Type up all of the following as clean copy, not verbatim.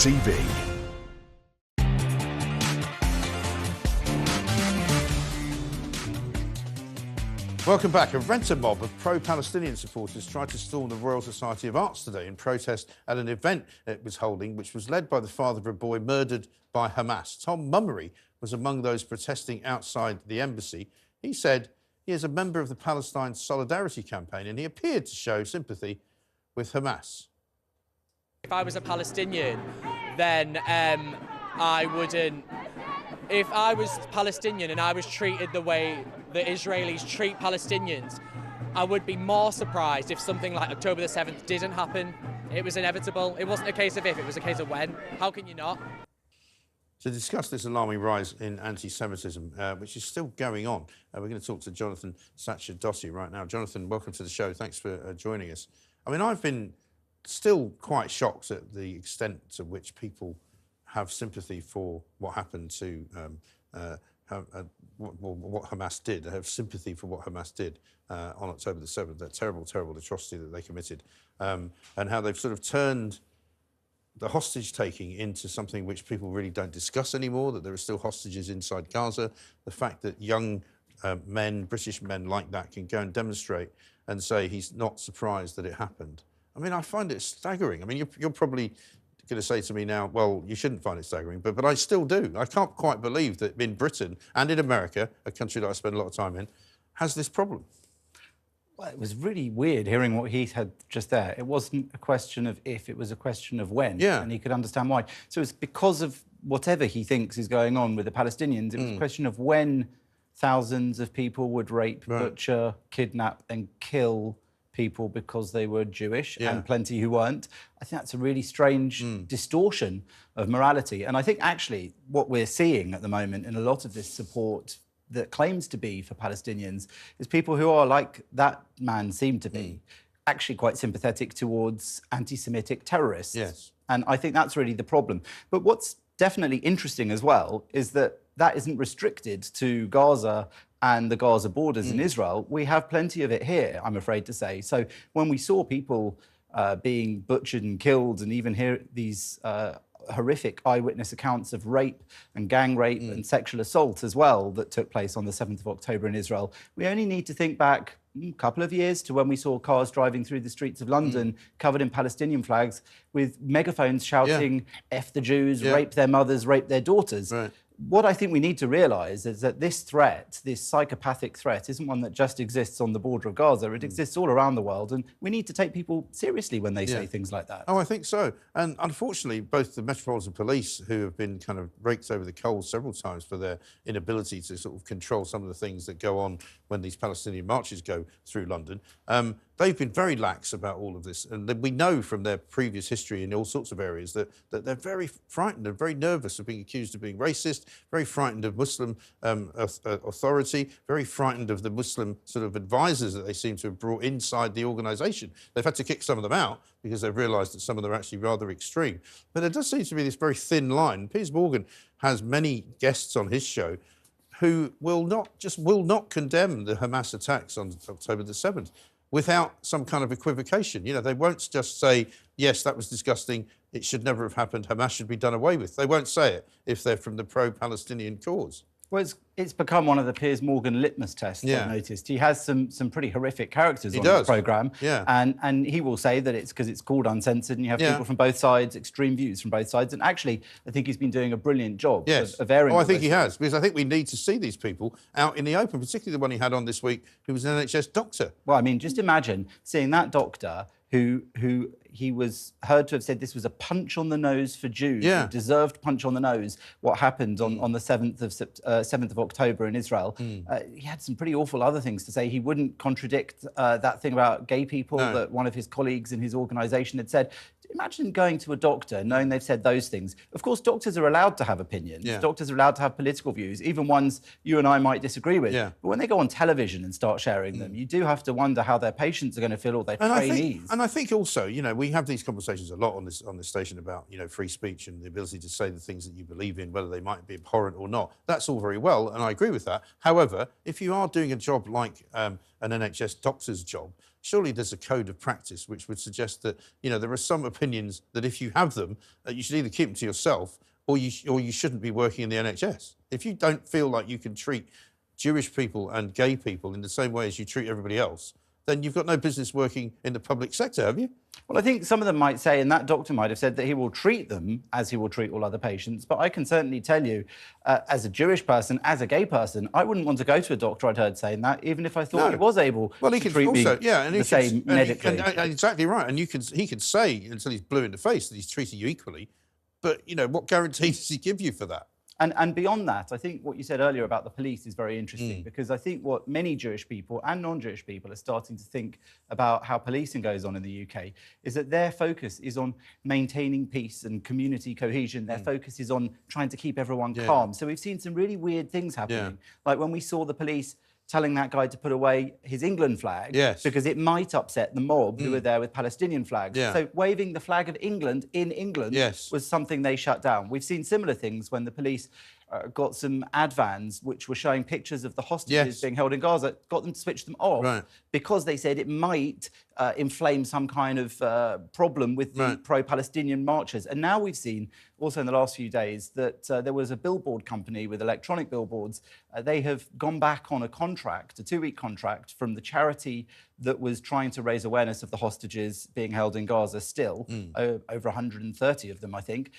TV. Welcome back. A renter mob of pro-Palestinian supporters tried to storm the Royal Society of Arts today in protest at an event it was holding, which was led by the father of a boy murdered by Hamas. Tom Mummery was among those protesting outside the embassy. He said he is a member of the Palestine Solidarity Campaign and he appeared to show sympathy with Hamas. If I was a Palestinian, then I wouldn't... If I was Palestinian and I was treated the way the Israelis treat Palestinians, I would be more surprised if something like October the 7th didn't happen. It was inevitable. It wasn't a case of if, it was a case of when. How can you not? To discuss this alarming rise in anti-Semitism, which is still going on, we're going to talk to Jonathan Sacerdoti right now. Jonathan, welcome to the show. Thanks for joining us. I mean, I've been still quite shocked at the extent to which people have sympathy for what happened to what Hamas did. They have sympathy for what Hamas did on October the 7th, that terrible, terrible atrocity that they committed, and how they've sort of turned the hostage-taking into something which people really don't discuss anymore, that there are still hostages inside Gaza, the fact that young men, British men like that, can go and demonstrate and say he's not surprised that it happened. I mean, I find it staggering. I mean, you're probably going to say to me now, well, you shouldn't find it staggering, but I still do. I can't quite believe that in Britain and in America, a country that I spend a lot of time in, has this problem. Well, it was really weird hearing what he had just there. It wasn't a question of if, it was a question of when. Yeah. And he could understand why. So it's because of whatever he thinks is going on with the Palestinians, it was a question of when thousands of people would rape, butcher, kidnap and kill people because they were Jewish, and plenty who weren't. I think that's a really strange distortion of morality. And I think actually what we're seeing at the moment in a lot of this support that claims to be for Palestinians is people who are, like that man seemed to be, actually quite sympathetic towards anti-Semitic terrorists. Yes. And I think that's really the problem. But what's definitely interesting as well is that that isn't restricted to Gaza and the Gaza borders in Israel. We have plenty of it here, I'm afraid to say. So when we saw people being butchered and killed, and even hear these horrific eyewitness accounts of rape and gang rape and sexual assault as well that took place on the 7th of October in Israel, we only need to think back a couple of years to when we saw cars driving through the streets of London covered in Palestinian flags with megaphones shouting, F the Jews, rape their mothers, rape their daughters. Right. What I think we need to realise is that this threat, this psychopathic threat, isn't one that just exists on the border of Gaza. It exists all around the world, and we need to take people seriously when they say things like that. Oh, I think so. And unfortunately, both the Metropolitan Police, who have been kind of raked over the coals several times for their inability to sort of control some of the things that go on when these Palestinian marches go through London, they've been very lax about all of this. And we know from their previous history in all sorts of areas that they're very frightened and very nervous of being accused of being racist, very frightened of Muslim authority, very frightened of the Muslim sort of advisors that they seem to have brought inside the organisation. They've had to kick some of them out because they've realised that some of them are actually rather extreme. But there does seem to be this very thin line. Piers Morgan has many guests on his show who will not condemn the Hamas attacks on October the 7th without some kind of equivocation. You know, they won't just say, yes, that was disgusting, it should never have happened, Hamas should be done away with. They won't say it if they're from the pro-Palestinian cause. Well, it's become one of the Piers Morgan litmus tests, I've noticed. He has some pretty horrific characters on the programme. And he will say that it's because it's called Uncensored and you have people from both sides, extreme views from both sides. And actually, I think he's been doing a brilliant job of airing. Oh, I think he has, because I think we need to see these people out in the open, particularly the one he had on this week, who was an NHS doctor. Well, I mean, just imagine seeing that doctor who he was heard to have said this was a punch on the nose for Jews, a deserved punch on the nose, what happened on the 7th of October in Israel. He had some pretty awful other things to say. He wouldn't contradict that thing about gay people that one of his colleagues in his organisation had said. Imagine going to a doctor knowing they've said those things. Of course, doctors are allowed to have opinions. Doctors are allowed to have political views, even ones you and I might disagree with. But when they go on television and start sharing them, you do have to wonder how their patients are going to feel, or their trainees. And I think also, you know, we have these conversations a lot on this station about, free speech and the ability to say the things that you believe in, whether they might be abhorrent or not. That's all very well, and I agree with that. However, if you are doing a job like an NHS doctor's job, surely there's a code of practice which would suggest that, there are some opinions that if you have them, you should either keep them to yourself or you shouldn't be working in the NHS. If you don't feel like you can treat Jewish people and gay people in the same way as you treat everybody else, then you've got no business working in the public sector, have you? Well, I think some of them might say, and that doctor might have said, that he will treat them as he will treat all other patients. But I can certainly tell you, as a Jewish person, as a gay person, I wouldn't want to go to a doctor I'd heard saying that, even if I thought he was able to treat me the same medically. And exactly right. And he can say until he's blue in the face that he's treating you equally. But, what guarantee does he give you for that? And beyond that, I think what you said earlier about the police is very interesting, because I think what many Jewish people and non-Jewish people are starting to think about how policing goes on in the UK is that their focus is on maintaining peace and community cohesion. Their focus is on trying to keep everyone calm. So we've seen some really weird things happening, like when we saw the police telling that guy to put away his England flag because it might upset the mob who were there with Palestinian flags. So waving the flag of England in England was something they shut down. We've seen similar things when the police got some ad vans which were showing pictures of the hostages being held in Gaza, got them to switch them off because they said it might inflame some kind of problem with the pro-Palestinian marchers. And now we've seen, also in the last few days, that there was a billboard company with electronic billboards. They have gone back on a contract, a 2-week contract, from the charity that was trying to raise awareness of the hostages being held in Gaza still, over 130 of them, I think.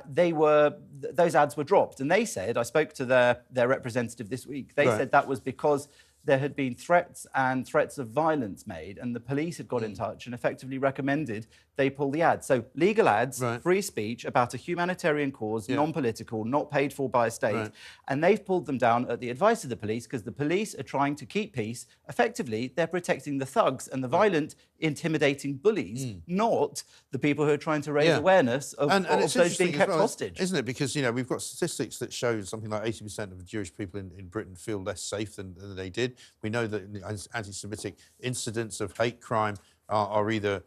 Those ads were dropped. And they said, I spoke to their representative this week, they said that was because there had been threats of violence made, and the police had got in touch and effectively recommended they pull the ads. So legal ads, free speech about a humanitarian cause, non-political, not paid for by a state, and they've pulled them down at the advice of the police because the police are trying to keep peace. Effectively, they're protecting the thugs and the violent, intimidating bullies, not the people who are trying to raise awareness of those being kept hostage. Isn't it? Because, we've got statistics that show something like 80% of the Jewish people in Britain feel less safe than they did. We know that anti-Semitic incidents of hate crime are either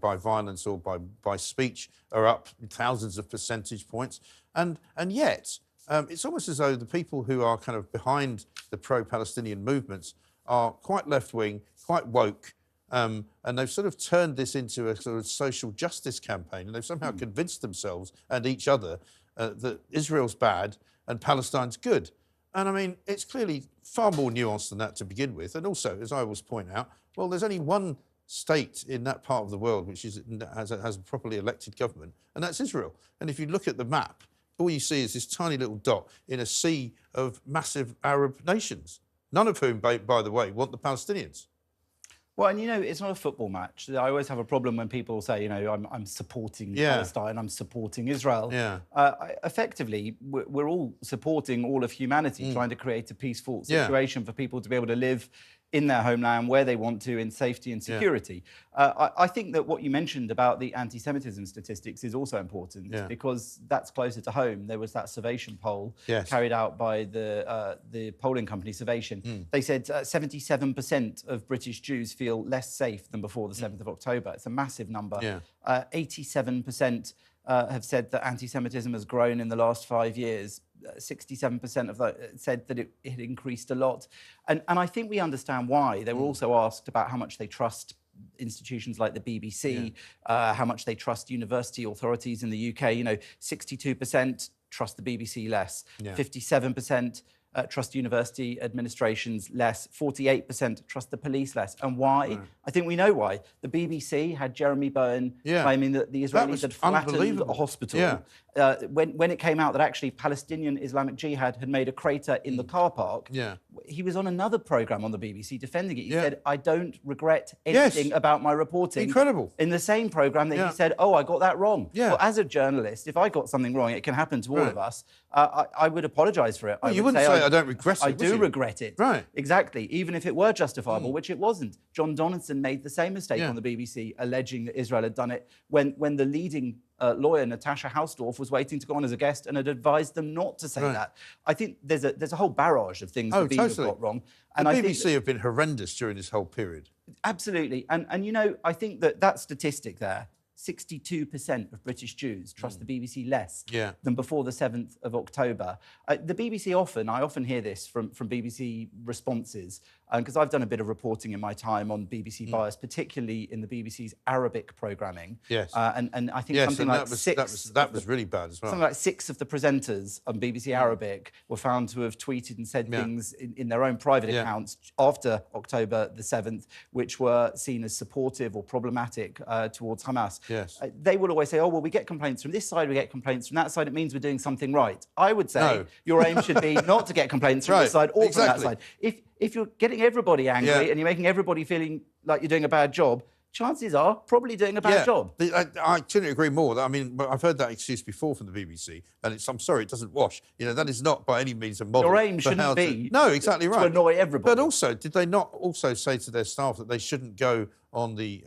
by violence or by speech are up thousands of percentage points. And yet, it's almost as though the people who are kind of behind the pro-Palestinian movements are quite left-wing, quite woke, and they've sort of turned this into a sort of social justice campaign, and they've somehow convinced themselves and each other that Israel's bad and Palestine's good. And I mean, it's clearly far more nuanced than that to begin with. And also, as I always point out, well, there's only one state in that part of the world which has a properly elected government, and that's Israel. And if you look at the map, all you see is this tiny little dot in a sea of massive Arab nations, none of whom, by the way, want the Palestinians. Well, and it's not a football match. I always have a problem when people say, I'm supporting Palestine, I'm supporting Israel. Effectively, we're all supporting all of humanity, trying to create a peaceful situation for people to be able to live in their homeland where they want to, in safety and security. I think that what you mentioned about the anti-Semitism statistics is also important because that's closer to home. There was that Survation poll carried out by the polling company Survation. They said 77% of British Jews feel less safe than before the 7th of October. It's a massive number. 87% have said that anti-Semitism has grown in the last 5 years. 67% of that said that it increased a lot. And I think we understand why. They were also asked about how much they trust institutions like the BBC, how much they trust university authorities in the UK. 62% trust the BBC less, 57% trust university administrations less, 48% trust the police less. And why? I think we know why. The BBC had Jeremy Bowen claiming that the Israelis had flattened a hospital. When it came out that actually Palestinian Islamic Jihad had made a crater in the car park, he was on another programme on the BBC defending it. He said, I don't regret anything about my reporting. Incredible. In the same programme that he said, I got that wrong. Well, as a journalist, if I got something wrong, it can happen to all of us. I would apologise for it. Well, you wouldn't say I don't regret it, I do regret it. Right. Exactly. Even if it were justifiable, which it wasn't. John Donaldson made the same mistake on the BBC, alleging that Israel had done it when the leading lawyer, Natasha Hausdorff, was waiting to go on as a guest and had advised them not to say that. I think there's a whole barrage of things the BBC have got wrong. And the BBC have been horrendous during this whole period. Absolutely. And you know, I think that statistic there, 62% of British Jews trust the BBC less than before the 7th of October. The BBC I often hear this from BBC responses, because I've done a bit of reporting in my time on BBC bias, particularly in the BBC's Arabic programming. Yes. And I think something like that was really bad as well. Something like 6 of the presenters on BBC Arabic were found to have tweeted and said things in their own private accounts after October the 7th, which were seen as supportive or problematic towards Hamas. Yes. They will always say, oh, well, we get complaints from this side, we get complaints from that side, it means we're doing something right. I would say your aim should be not to get complaints from this side or from that side. If you're getting everybody angry and you're making everybody feeling like you're doing a bad job, chances are probably doing a bad job. I couldn't agree more. I mean, I've heard that excuse before from the BBC, and I'm sorry, it doesn't wash. You know, that is not by any means a model. Your aim shouldn't be exactly right. To annoy everybody. But also, did they not also say to their staff that they shouldn't go on the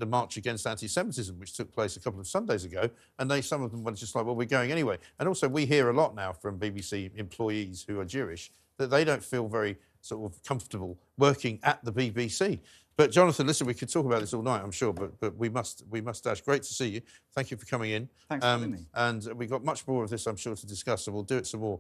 march against anti-Semitism, which took place a couple of Sundays ago, and some of them were just like, well, we're going anyway. And also, we hear a lot now from BBC employees who are Jewish that they don't feel very sort of comfortable working at the BBC. But Jonathan, listen, we could talk about this all night, I'm sure, but we must dash. Great to see you. Thank you for coming in. Thanks for having me. And we've got much more of this, I'm sure, to discuss, so we'll do it some more